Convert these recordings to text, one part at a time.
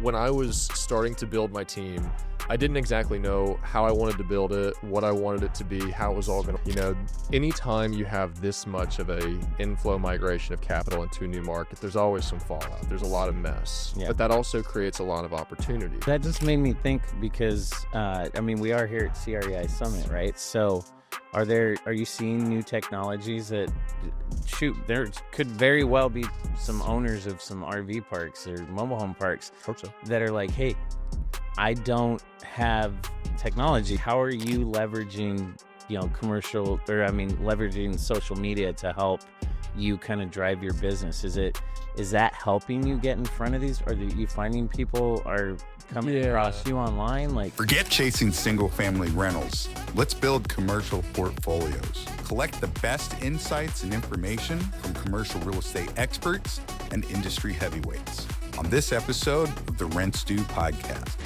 when I was starting to build my team, I didn't exactly know how I wanted to build it, what I wanted it to be, how it was all going to, anytime you have this much of a inflow migration of capital into a new market, there's always some fallout. There's a lot of mess, but that also creates a lot of opportunity. That just made me think because, we are here at CREI Summit, right? So are you seeing new technologies that, there could very well be some owners of some RV parks or mobile home parks that are like, hey, I don't have technology. How are you leveraging, leveraging social media to help you kind of drive your business? Is that helping you get in front of these? Or are you finding people are coming across you online? Forget chasing single family rentals. Let's build commercial portfolios. Collect the best insights and information from commercial real estate experts and industry heavyweights on this episode of the Rent Stew podcast.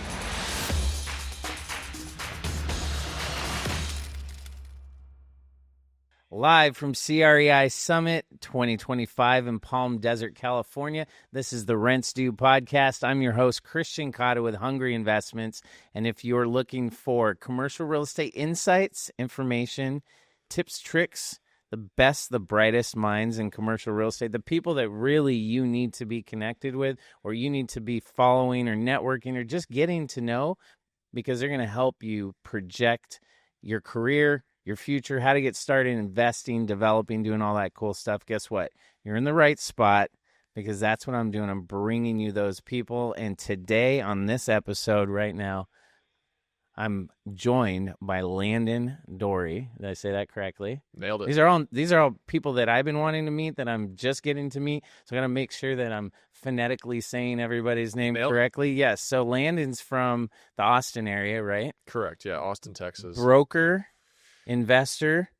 Live from CREI Summit 2025 in Palm Desert, California. This is the Rent Stew podcast. I'm your host, Christian Cotta with Hungry Investments. And if you're looking for commercial real estate insights, information, tips, tricks, the best, the brightest minds in commercial real estate, the people that really you need to be connected with, or you need to be following or networking or just getting to know, because they're going to help you project your career, your future, how to get started investing, developing, doing all that cool stuff. Guess what? You're in the right spot, because that's what I'm doing. I'm bringing you those people. And today on this episode right now, I'm joined by Landan Dory. Did I say that correctly? Nailed it. These are all people that I've been wanting to meet, that I'm just getting to meet. So I got to make sure that I'm phonetically saying everybody's name correctly. Yes. So Landon's from the Austin area, right? Correct. Yeah. Austin, Texas. Broker, investor,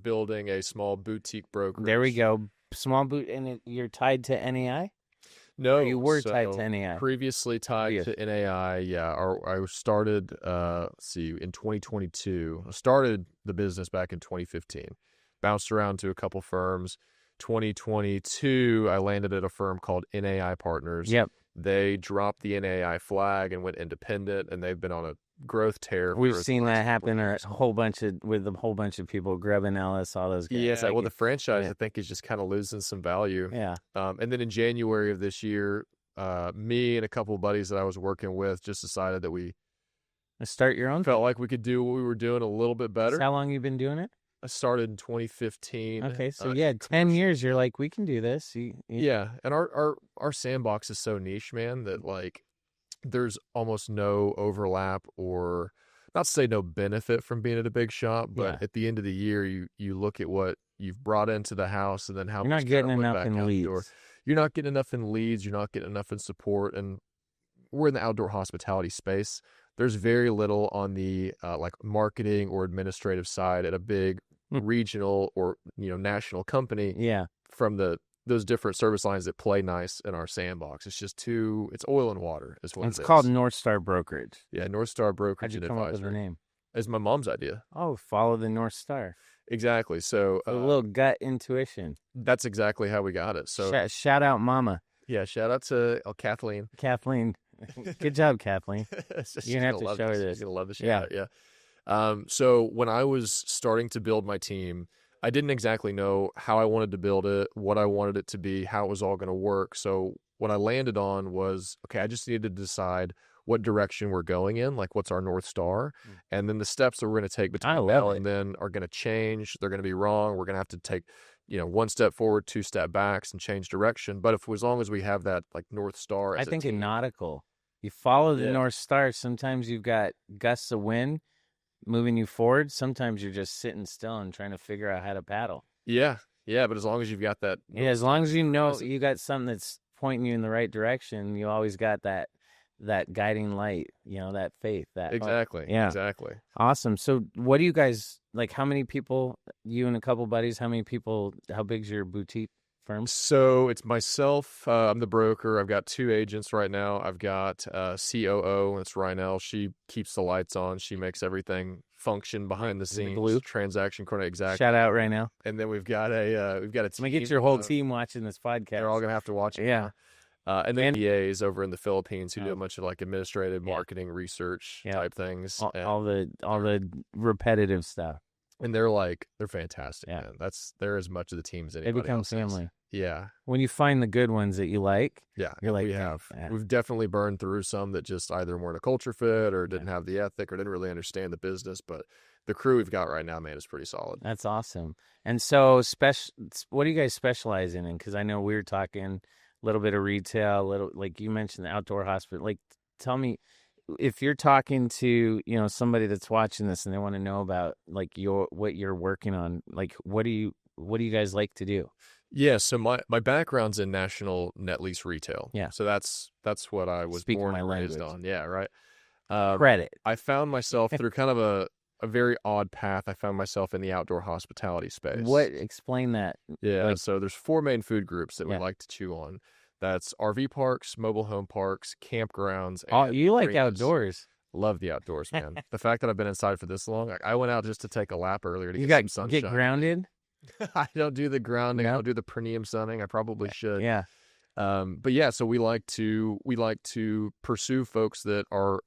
building a small boutique brokerage. There we go. Small boot, and you're tied to NAI? No, you were tied to NAI. Previously tied to NAI. Yeah, I started. In 2022. I started the business back in 2015. Bounced around to a couple firms. 2022, I landed at a firm called NAI Partners. Yep. They dropped the NAI flag and went independent, and they've been on a growth tear. We've seen that happen with a whole bunch of people, Grubb & Ellis, all those guys. Yeah, well, the franchise, I think, is just kind of losing some value. Yeah. And then in January of this year, me and a couple of buddies that I was working with just decided that we start your own. Felt like we could do what we were doing a little bit better. How long you been doing it? I started in 2015. Okay, so 10 years. You're like, we can do this. Yeah, and our sandbox is so niche, man, that there's almost no overlap, or not to say no benefit from being at a big shop, but at the end of the year, you look at what you've brought into the house, and then how you're not getting enough in leads. You're not getting enough in leads. You're not getting enough in support, and we're in the outdoor hospitality space. There's very little on the marketing or administrative side at a big regional or national company. Yeah, from those different service lines that play nice in our sandbox. It's just it's oil and water is what it's called Northstar Brokerage. Yeah, Northstar Brokerage. How'd you come up with the name? It's my mom's idea. Oh, follow the North Star. Exactly. So a little gut intuition. That's exactly how we got it. So shout out Mama. Yeah, shout out to Kathleen. Good job, Kathleen. You're going to have to show her this. She's going to love the shout out. Yeah. So when I was starting to build my team, I didn't exactly know how I wanted to build it, what I wanted it to be, how it was all going to work. So what I landed on was, okay, I just needed to decide what direction we're going in, like what's our North Star, and then the steps that we're going to take between now and then are going to change. They're going to be wrong. We're going to have to take, one step forward, two step backs, and change direction. But as long as we have that North Star, I think in nautical, you follow the North Star. Sometimes you've got gusts of wind moving you forward. Sometimes you're just sitting still and trying to figure out how to paddle. Yeah. But as long as you've got that. Yeah, as long as you know you got something that's pointing you in the right direction, you always got that guiding light, that faith. Exactly. Yeah. Exactly. Awesome. So what do you guys, how many people, you and a couple buddies, how big's your boutique firm? So it's myself. I'm the broker. I've got two agents right now. I've got COO. It's Rynell. She keeps the lights on. She makes everything function behind the scenes. Blue transaction coordinator. Exactly. Shout out right now. And then we've got a team. Get your whole team watching this podcast. They're all gonna have to watch it. Yeah. And then PAs over in the Philippines who do a bunch of like administrative Yeah. marketing research type things. All the repetitive stuff. And they're fantastic, Yeah. man. They're as much of the team as They anybody become else is. family. Yeah. When you find the good ones that you like, you're like, We've definitely burned through some that just either weren't a culture fit or didn't have the ethic or didn't really understand the business. But the crew we've got right now, man, is pretty solid. That's awesome. And so, what do you guys specialize in? Because I know we were talking a little bit of retail, a little like you mentioned the outdoor hospital. Like, tell me, if you're talking to somebody that's watching this and they want to know about like what you're working on, like what do you guys like to do? Yeah, so my background's in national net lease retail. Yeah. So that's what I was born and raised on. Yeah, right. Credit. I found myself through kind of a very odd path. I found myself in the outdoor hospitality space. Explain that. Yeah, so there's 4 main food groups that we like to chew on. That's RV parks, mobile home parks, campgrounds. And you like marinas. Outdoors. Love the outdoors, man. The fact that I've been inside for this long, I went out just to take a lap earlier to get some sunshine. Get grounded? I don't do the grounding. I don't do the perineum sunning. I probably should. Yeah. But yeah, so we like to pursue folks that own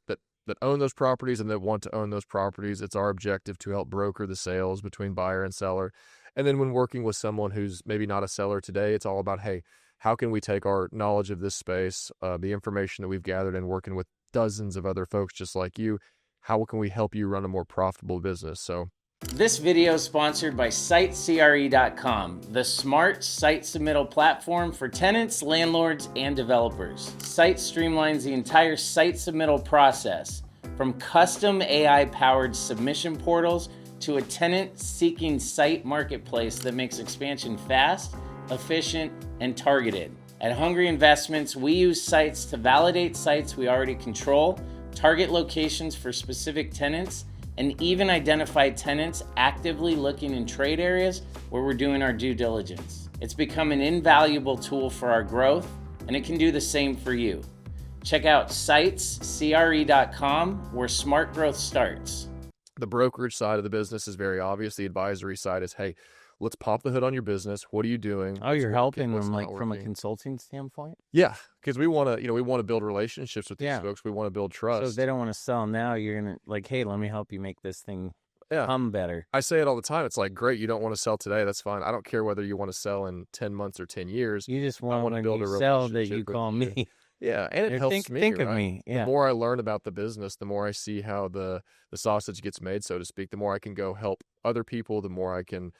those properties and that want to own those properties. It's our objective to help broker the sales between buyer and seller. And then when working with someone who's maybe not a seller today, it's all about, hey, how can we take our knowledge of this space, the information that we've gathered and working with dozens of other folks just like you, how can we help you run a more profitable business? So this video is sponsored by SiteCRE.com, the smart site submittal platform for tenants, landlords, and developers. Site streamlines the entire site submittal process, from custom AI-powered submission portals to a tenant-seeking site marketplace that makes expansion fast, efficient, and targeted. At Hungry Investments, we use sites to validate sites we already control, target locations for specific tenants, and even identify tenants actively looking in trade areas where we're doing our due diligence. It's become an invaluable tool for our growth, and it can do the same for you. Check out sitescre.com, where smart growth starts. The brokerage side of the business is very obvious. The advisory side is, hey, let's pop the hood on your business. What are you doing? Oh, you're helping them like from a consulting standpoint? Yeah, because we want to build relationships with these folks. We want to build trust. So if they don't want to sell now, you're going to like, hey, let me help you make this thing hum better. I say it all the time. It's like, great, you don't want to sell today. That's fine. I don't care whether you want to sell in 10 months or 10 years. You just want to build a sell that you call me. Yeah, and it helps me. Think of me. Yeah. The more I learn about the business, the more I see how the sausage gets made, so to speak, the more I can go help other people, the more I can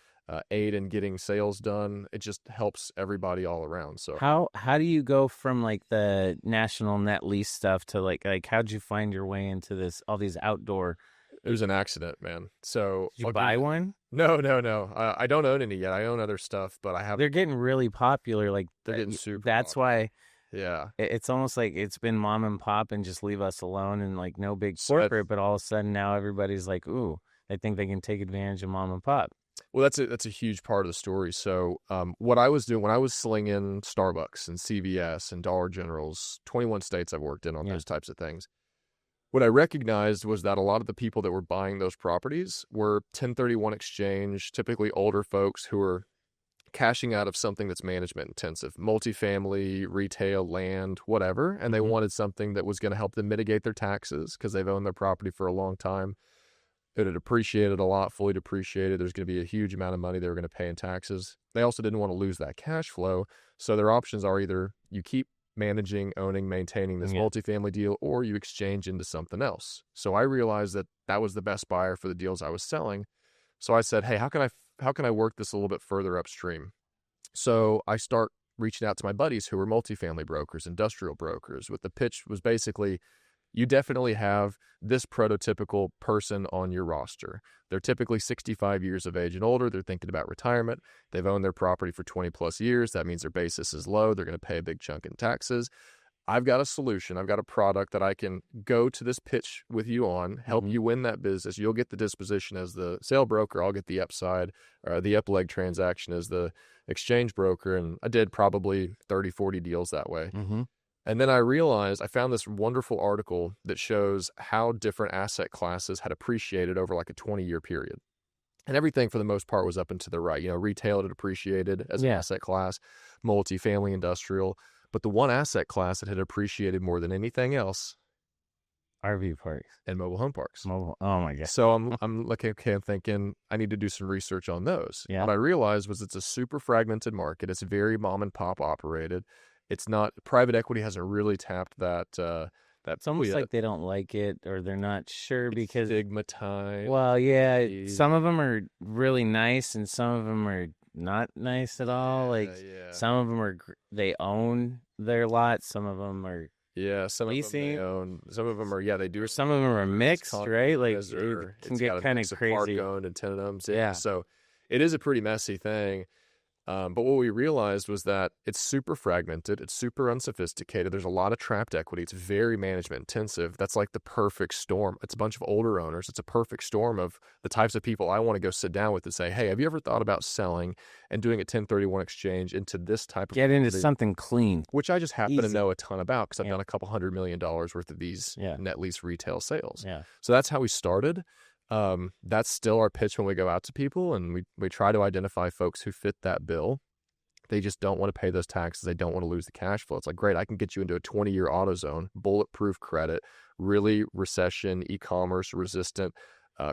aid in getting sales done. It just helps everybody all around. So how do you go from like the national net lease stuff to like how'd you find your way into all these outdoor? It was an accident, man. So did you buy one? No. I don't own any yet. I own other stuff, but I have. They're getting really popular. Like they're getting super. That's popular. Why. Yeah. It's almost like it's been mom and pop and just leave us alone and like no big corporate, but all of a sudden now everybody's like, ooh, they think they can take advantage of mom and pop. Well, that's a huge part of the story. So what I was doing when I was slinging Starbucks and CVS and Dollar Generals, 21 states I've worked in on those types of things, what I recognized was that a lot of the people that were buying those properties were 1031 exchange, typically older folks who are cashing out of something that's management intensive, multifamily, retail, land, whatever, and they wanted something that was going to help them mitigate their taxes because they've owned their property for a long time. It had appreciated a lot, fully depreciated. There's going to be a huge amount of money they were going to pay in taxes. They also didn't want to lose that cash flow. So their options are either you keep managing, owning, maintaining this multifamily deal, or you exchange into something else. So I realized that was the best buyer for the deals I was selling. So I said, hey, how can I work this a little bit further upstream? So I start reaching out to my buddies who are multifamily brokers, industrial brokers, with the pitch was basically, you definitely have this prototypical person on your roster. They're typically 65 years of age and older. They're thinking about retirement. They've owned their property for 20 plus years. That means their basis is low. They're going to pay a big chunk in taxes. I've got a solution. I've got a product that I can go to this pitch with you on, help you win that business. You'll get the disposition as the sale broker. I'll get the upside or the up leg transaction as the exchange broker. And I did probably 30, 40 deals that way. And then I realized I found this wonderful article that shows how different asset classes had appreciated over like a 20-year period. And everything for the most part was up and to the right. Retail had appreciated as an asset class, multifamily, industrial. But the one asset class that had appreciated more than anything else, RV parks and mobile home parks. Oh my god. So I'm like, okay, I'm thinking I need to do some research on those. Yeah. What I realized was it's a super fragmented market. It's very mom and pop operated. It's not, private equity hasn't really tapped that. It's almost like they don't like it, or they're not sure because stigmatized. Well, yeah, some of them are really nice, and some of them are not nice at all. Like some of them are they own their lots, some of them are some leasing. of them they own. Some of them are they do. Some of them are mixed, right? Like it can it's get kind of crazy. Park owned and tenant owned. Yeah. So it is a pretty messy thing. But what we realized was that it's super fragmented. It's super unsophisticated. There's a lot of trapped equity. It's very management intensive. That's like the perfect storm. It's a bunch of older owners. It's a perfect storm of the types of people I want to go sit down with and say, hey, have you ever thought about selling and doing a 1031 exchange into this type of Get into something clean, which I just happen to know a ton about because I've done a couple $100 million worth of these net lease retail sales. Yeah. So that's how we started. That's still our pitch when we go out to people, and we try to identify folks who fit that bill. They just don't want to pay those taxes. They don't want to lose the cash flow. It's like, great, I can get you into a 20-year AutoZone, bulletproof credit, really recession, e-commerce resistant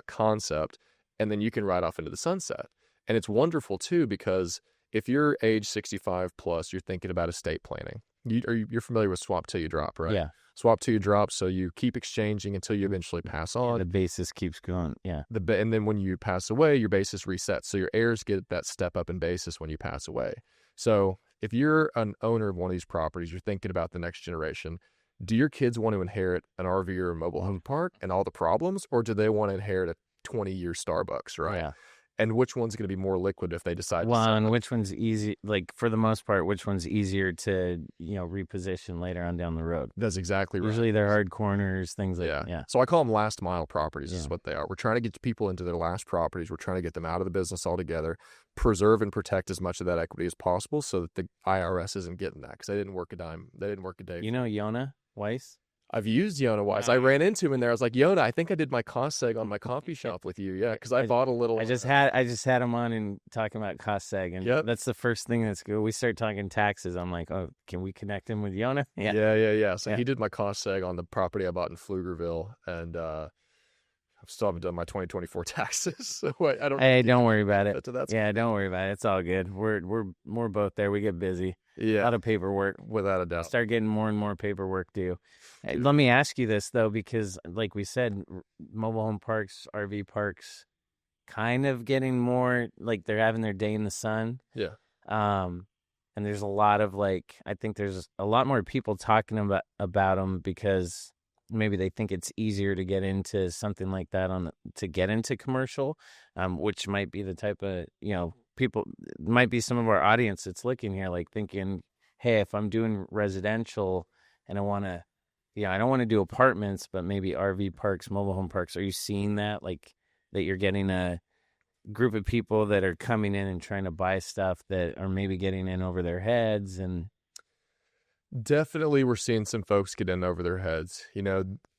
concept, and then you can ride off into the sunset. And it's wonderful too, because if you're age 65 plus, you're thinking about estate planning. You're familiar with swap till you drop, right? Yeah. Swap till you drop, so you keep exchanging until you eventually pass on. The basis keeps going, and then when you pass away, your basis resets. So your heirs get that step up in basis when you pass away. So if you're an owner of one of these properties, you're thinking about the next generation. Do your kids want to inherit an RV or a mobile home park and all the problems, or do they want to inherit a 20-year Starbucks, right? Yeah. And which one's going to be more liquid if they decide to sell and it? which one's easy, like for the most part, which one's easier to, reposition later on down the road? That's exactly right. Usually they're hard corners, things like that. Yeah. So I call them last mile properties is what they are. We're trying to get people into their last properties. We're trying to get them out of the business altogether, preserve and protect as much of that equity as possible so that the IRS isn't getting that, because they didn't work a dime. They didn't work a day. You know Yona Weiss? I've used Yona Wise. I ran into him in there. I was like, Yona, I think I did my cost seg on my coffee shop with you. Yeah, because I bought a little. I just had him on and talking about cost seg, and that's the first thing that's good. We start talking taxes. I'm like, oh, can we connect him with Yona? Yeah. So he did my cost seg on the property I bought in Pflugerville, and I still haven't done my 2024 taxes. So I don't. Hey, don't worry about it. So that's don't worry about it. It's all good. We're both there. We get busy. Yeah, a lot of paperwork, without a doubt. Start getting more and more paperwork due. Hey, let me ask you this though, because like we said, mobile home parks, RV parks, kind of getting more like they're having their day in the sun. Yeah. And there's a lot of I think there's a lot more people talking about them because maybe they think it's easier to get into something like that to get into commercial, which might be the type of people, might be some of our audience that's looking here, thinking, hey, if I'm doing residential and I want to, I don't want to do apartments, but maybe RV parks, mobile home parks. Are you seeing that, that you're getting a group of people that are coming in and trying to buy stuff that are maybe getting in over their heads? And definitely we're seeing some folks get in over their heads.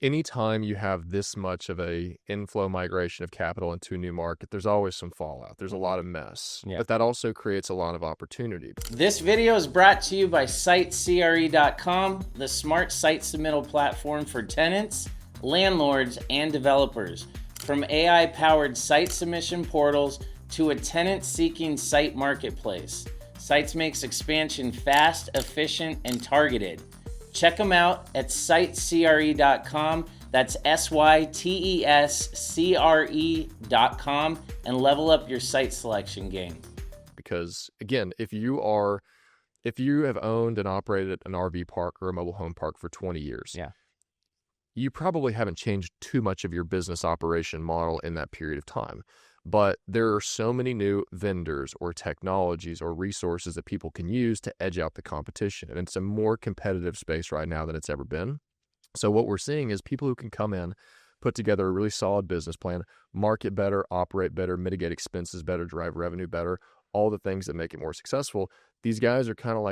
Anytime you have this much of a inflow migration of capital into a new market, there's always some fallout. There's a lot of mess, but that also creates a lot of opportunity. This video is brought to you by SiteCRE.com, the smart site submittal platform for tenants, landlords, and developers. From AI-powered site submission portals to a tenant-seeking site marketplace, Sites makes expansion fast, efficient, and targeted. Check them out at SiteCRE.com. That's SYTESCRE.com and level up your site selection game. Because again, if you have owned and operated an RV park or a mobile home park for 20 years, you probably haven't changed too much of your business operation model in that period of time. But there are so many new vendors or technologies or resources that people can use to edge out the competition. And it's a more competitive space right now than it's ever been. So what we're seeing is people who can come in, put together a really solid business plan, market better, operate better, mitigate expenses better, drive revenue better, all the things that make it more successful. These guys are it's kind of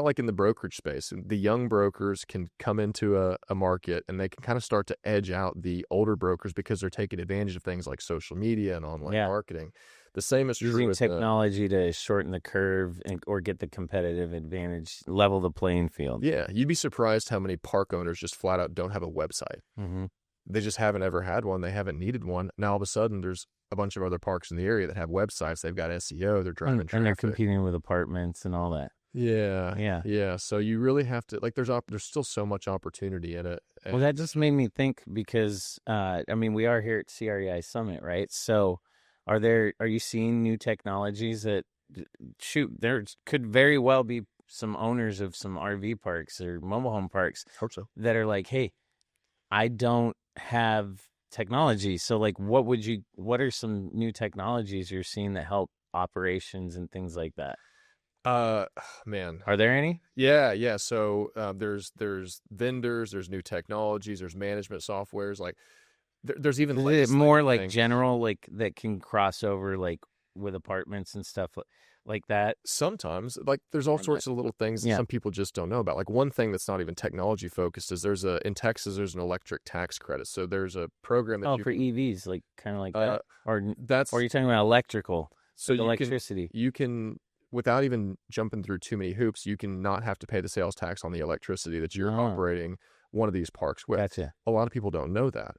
like in the brokerage space. The young brokers can come into a market and they can kind of start to edge out the older brokers because they're taking advantage of things like social media and online marketing. The same is true Using with technology to shorten the curve or get the competitive advantage, level the playing field. Yeah, you'd be surprised how many park owners just flat out don't have a website. Mm-hmm. They just haven't ever had one. They haven't needed one. Now all of a sudden, there's a bunch of other parks in the area that have websites. They've got SEO. They're driving traffic. And they're competing with apartments and all that. Yeah. So you really have to there's still so much opportunity in it. Well, that just made me think because we are here at CREI Summit, right? So are you seeing new technologies that there could very well be some owners of some RV parks or mobile home parks Hope so. that are like, hey, I don't have technology. So like what are some new technologies you're seeing that help operations and things like that? Man, are there any? Yeah. So there's vendors, there's new technologies, there's management softwares. Like there's even more like general, like that can cross over like with apartments and stuff like that. Sometimes, like there's all sorts of little things that some people just don't know about. Like one thing that's not even technology focused is in Texas there's an electric tax credit. So there's a program that for EVs, like kind of like that, or are you talking about electrical? So like electricity. You can without even jumping through too many hoops, you can not have to pay the sales tax on the electricity that you're operating one of these parks with. Gotcha. A lot of people don't know that.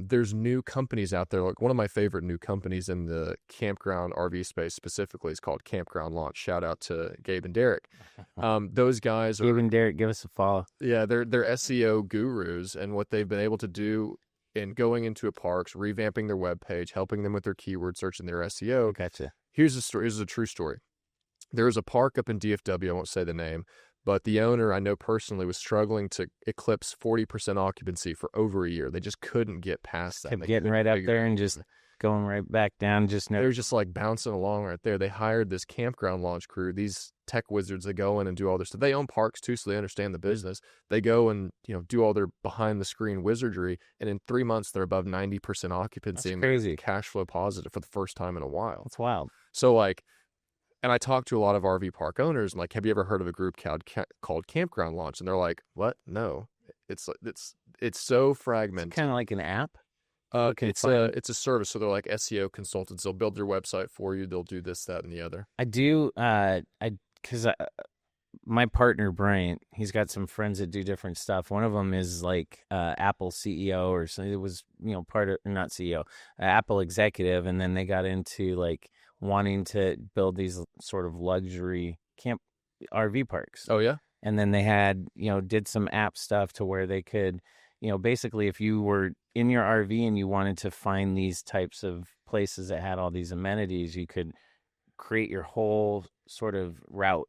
There's new companies out there. Like one of my favorite new companies in the campground RV space specifically is called Campground Launch. Shout out to Gabe and Derek. Those guys Gabe and Derek, give us a follow. Yeah, they're SEO gurus, and what they've been able to do in going into a parks, revamping their webpage, helping them with their keyword search and their SEO. Gotcha. Here's a story. This is a true story. There was a park up in DFW. I won't say the name, but the owner I know personally was struggling to eclipse 40% occupancy for over a year. They just couldn't get past that. Kept getting right up there and just going right back down. They were just like bouncing along right there. They hired this campground launch crew, these tech wizards that go in and do all this stuff. They own parks too, so they understand the business. They go and do all their behind the screen wizardry, and in 3 months they're above 90% occupancy. That's crazy. And cash flow positive for the first time in a while. That's wild. So and I talked to a lot of RV park owners, and have you ever heard of a group called Campground Launch? And they're like, what? No. It's so fragmented. It's kind of like an app? It's a service. So they're like SEO consultants. They'll build your website for you. They'll do this, that, and the other. I do, because my partner, Bryant, he's got some friends that do different stuff. One of them is like Apple CEO or something. It was, part of, not CEO, Apple executive. And then they got into like wanting to build these sort of luxury camp RV parks. Oh, yeah? And then they had, did some app stuff to where they could, basically if you were in your RV and you wanted to find these types of places that had all these amenities, you could create your whole sort of route.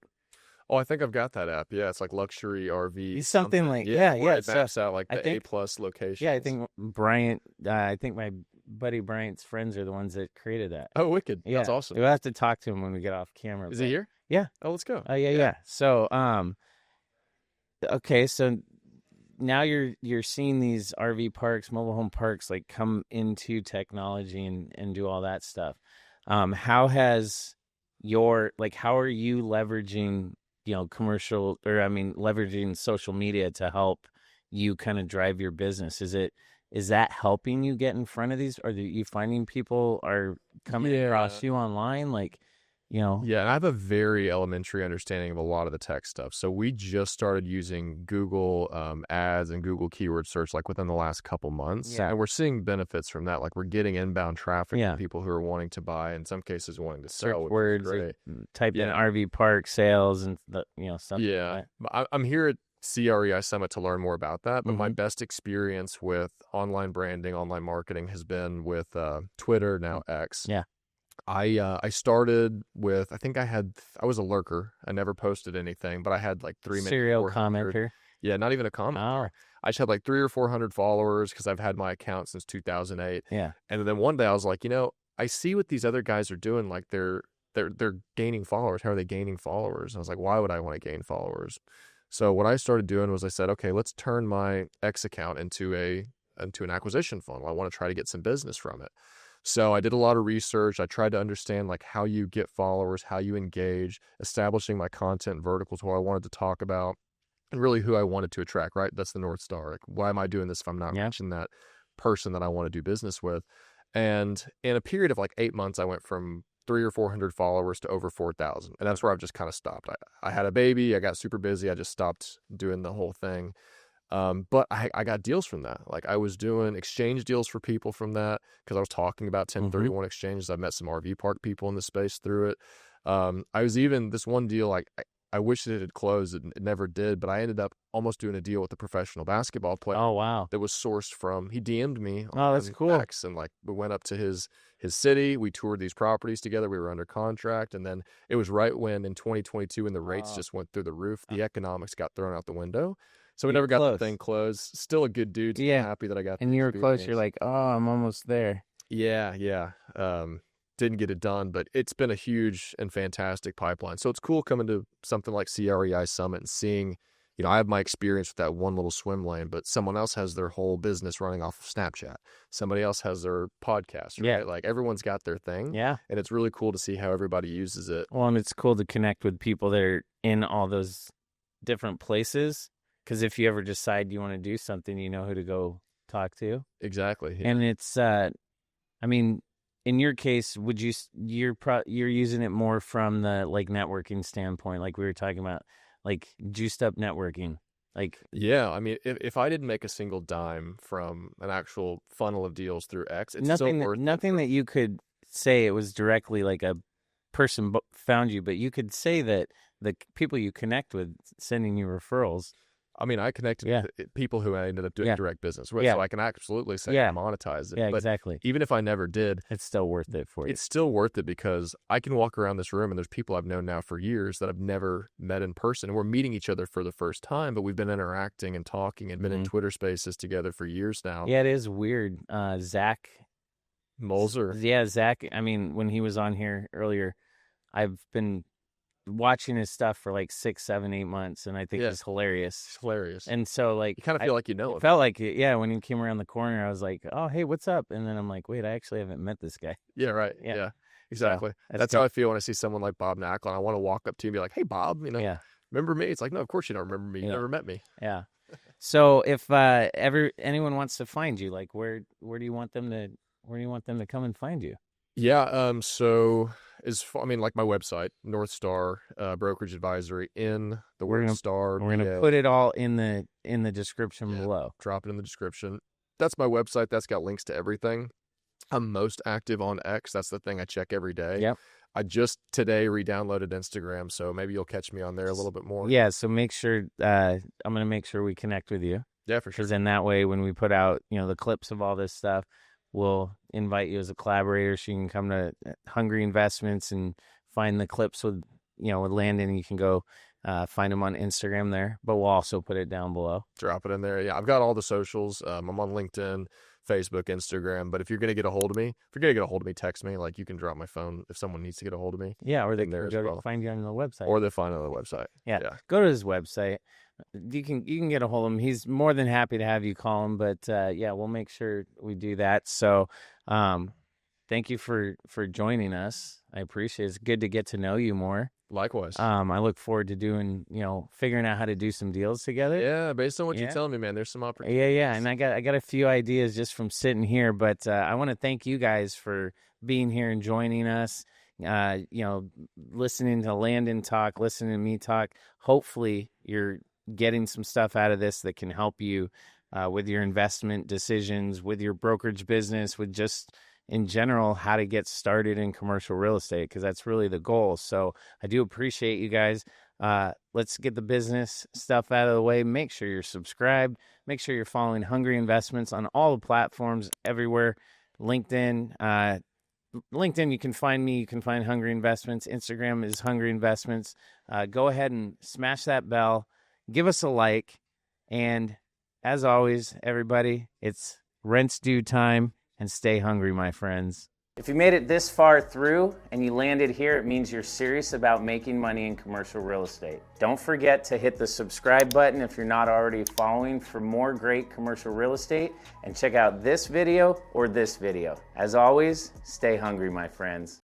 Oh, I think I've got that app. Yeah, it's like luxury RV. Something like, yeah. It maps out like the A+ locations. Yeah, I think Bryant, I think my buddy Bryant's friends are the ones that created that. Oh, wicked. Yeah. That's awesome. We'll have to talk to him when we get off camera. Is he here? Yeah. Oh, let's go. Yeah. So, okay, so now you're seeing these RV parks, mobile home parks, like come into technology and do all that stuff. How are you leveraging, leveraging social media to help you kind of drive your business? Is that helping you get in front of these? Or are you finding people are coming across you online? Yeah, and I have a very elementary understanding of a lot of the tech stuff. So we just started using Google ads and Google keyword search within the last couple months. Yeah. And we're seeing benefits from that. We're getting inbound traffic from people who are wanting to buy, in some cases wanting to sell. Search words, type in RV park sales and stuff. Yeah, I'm here at CREI Summit to learn more about that. But my best experience with online branding, online marketing has been with Twitter, now X. Yeah. I started with, I was a lurker. I never posted anything, but I had 3 serial commenter. Yeah, not even a commenter. Oh. I just had 300 or 400 followers because I've had my account since 2008. Yeah. And then one day I was like, I see what these other guys are doing. They're gaining followers. How are they gaining followers? And I was like, why would I want to gain followers? So what I started doing was I said, okay, let's turn my X account into an acquisition funnel. I want to try to get some business from it. So I did a lot of research. I tried to understand how you get followers, how you engage, establishing my content verticals, what I wanted to talk about, and really who I wanted to attract, right? That's the Northstar. Why am I doing this if I'm not reaching that person that I want to do business with? And in a period of like 8 months, I went from 300 or 400 followers to over 4,000. And that's where I've just kind of stopped. I had a baby. I got super busy. I just stopped doing the whole thing. But I got deals from that. Like I was doing exchange deals for people from that because I was talking about 1031 exchanges. I met some RV park people in the space through it. I was even this one deal, like I wish it had closed. It never did, but I ended up almost doing a deal with a professional basketball player. Oh, wow. That was sourced from, he DM'd me Oh, that's on cool. X, and like we went up to his city. We toured these properties together. We were under contract. And then it was right when in 2022, when the rates just went through the roof, the economics got thrown out the window. So we never got the thing closed. Still a good dude. So I'm happy that I got. And you were close. You're like, oh, I'm almost there. Yeah. Didn't get it done, but it's been a huge and fantastic pipeline. So it's cool coming to something like CREI Summit and seeing, you know, I have my experience with that one little swim lane, but someone else has their whole business running off of Snapchat. Somebody else has their podcast, right? Yeah. Like everyone's got their thing. Yeah. And it's really cool to see how everybody uses it. Well, and it's cool to connect with people that are in all those different places. Because if you ever decide you want to do something, you know who to go talk to. Exactly. Yeah. And it's, I mean, in your case, you're using it more from the like networking standpoint, like we were talking about, like juiced up networking, like. Yeah, I mean, if I didn't make a single dime from an actual funnel of deals through X, it's nothing still worth nothing that you could say it was directly like a person found you, but you could say that the people you connect with sending you referrals. I mean, I connected with people who I ended up doing direct business with, Yeah. so I can absolutely say I monetized it. Yeah, but exactly. even if I never did, It's still worth it for you. it's still worth it because I can walk around this room and there's people I've known now for years that I've never met in person. And we're meeting each other for the first time, but we've been interacting and talking and been in Twitter spaces together for years now. Yeah, it is weird. Zach Molzer. Yeah, Zach, I mean, when he was on here earlier, I've been watching his stuff for like 6, 7, 8 months, and I think it's hilarious. It's hilarious. And so, like, You kind of feel like you know it him. felt like it, yeah. When he came around the corner, I was like, "Oh, hey, what's up?" And then I'm like, "Wait, I actually haven't met this guy." Yeah, right. Yeah. Yeah, exactly. That's how I feel when I see someone like Bob Nacklin. I want to walk up to him and be like, "Hey, Bob, you know, remember me?" It's like, no, of course you don't remember me. You never met me. Yeah. So if anyone wants to find you, like, where do you want them to come and find you? Yeah. So I mean, like my website, Northstar Brokerage Advisory in the word star. We're gonna put it all in the description below. Drop it in the description. That's my website. That's got links to everything. I'm most active on X. That's the thing I check every day. Yep. I just today re-downloaded Instagram, so maybe you'll catch me on there a little bit more. Yeah. So make sure I'm gonna make sure we connect with you. Yeah, for sure. Because then that way, when we put out the clips of all this stuff, we'll invite you as a collaborator so you can come to Hungry Investments and find the clips with Landan. You can go find him on Instagram there, but we'll also put it down below. Drop it in there. Yeah, I've got all the socials. I'm on LinkedIn, Facebook, Instagram. But if you're going to get a hold of me, text me. Like, you can drop my phone if someone needs to get a hold of me. Yeah, or they can go find you on the website. Or they find it on the website. Yeah. Go to his website. You can get a hold of him. He's more than happy to have you call him, but we'll make sure we do that. So thank you for joining us. I appreciate it. It's good to get to know you more. Likewise. I look forward to figuring out how to do some deals together. Yeah, based on what you're telling me, man, there's some opportunities. Yeah. And I got a few ideas just from sitting here, but I want to thank you guys for being here and joining us. Listening to Landan talk, listening to me talk. Hopefully you're getting some stuff out of this that can help you with your investment decisions, with your brokerage business, with just in general how to get started in commercial real estate, because that's really the goal. So I do appreciate you guys. Let's get the business stuff out of the way. Make sure you're subscribed. Make sure you're following Hungry Investments on all the platforms everywhere. LinkedIn, you can find me. You can find Hungry Investments. Instagram is Hungry Investments. Go ahead and smash that bell. Give us a like. And as always, everybody, it's rent's due time, and stay hungry, my friends. If you made it this far through and you landed here, it means you're serious about making money in commercial real estate. Don't forget to hit the subscribe button if you're not already following for more great commercial real estate, and check out this video or this video. As always, stay hungry, my friends.